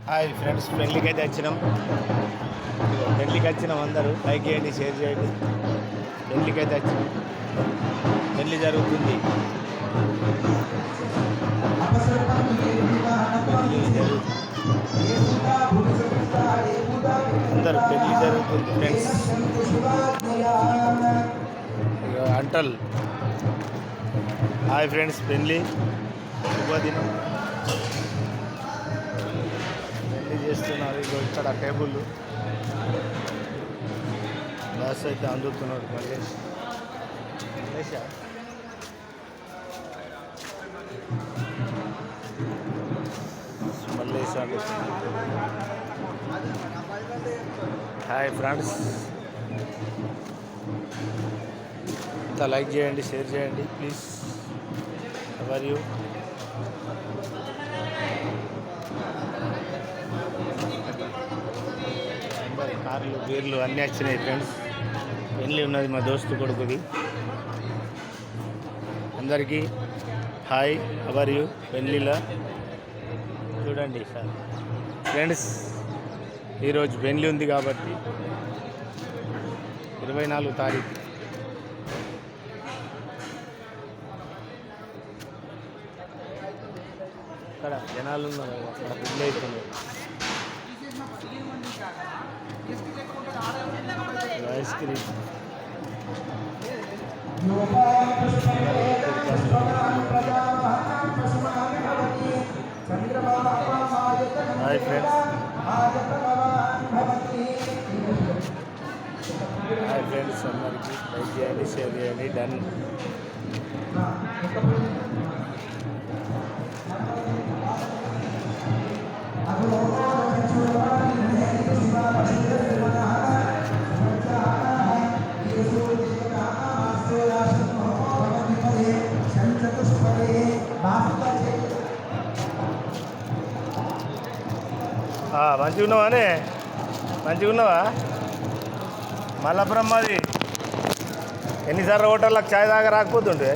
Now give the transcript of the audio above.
Hi friends, పెళ్ళికి అయితే వచ్చినాం. పెళ్ళికి వచ్చినాం, అందరూ లైక్ చేయండి, షేర్ చేయండి. పెళ్ళికి అయితే వచ్చినాం, పెళ్ళి జరుగుతుంది. పెళ్ళి జరుగుతుంది, అందరు పెళ్ళి జరుగుతుంది ఫ్రెండ్స్. అంటల్ హాయ్ ఫ్రెండ్స్, పెళ్ళి శుభదినం. పెళ్ళి చేస్తున్నారు. ఇగో ఇక్కడ టేబుల్ గ్లాస్ అయితే అందుతున్నాడు మల్లేష్. మల్లేష్ హాయ్ ఫ్రెండ్స్, ఇంత లైక్ చేయండి, షేర్ చేయండి ప్లీజ్. ఎవర్ యూ కార్లు బీర్లు అన్నీ వచ్చినాయి ఫ్రెండ్స్. పెళ్ళి ఉన్నది మా దోస్తు కొడుకుది. అందరికీ హాయ్, ఎవర్ యూ. పెళ్ళిలో చూడండి సార్ ఫ్రెండ్స్, ఈరోజు పెళ్ళి ఉంది కాబట్టి 24 తారీఖు. ఇక్కడ జనాలు ఉన్నారు, అక్కడ పెళ్ళి అవుతున్నారు. Ice cream hi friends, hi friends, అందరికీ లైక్ చేయండి, షేర్ చేయండి. డన్. మంచిగా ఉన్నావానే? మంచిగా ఉన్నావా? మల్లపురం మాది. ఎన్నిసార్లు హోటళ్ళకి ఛాయ్ దాకా రాకపోతుంటే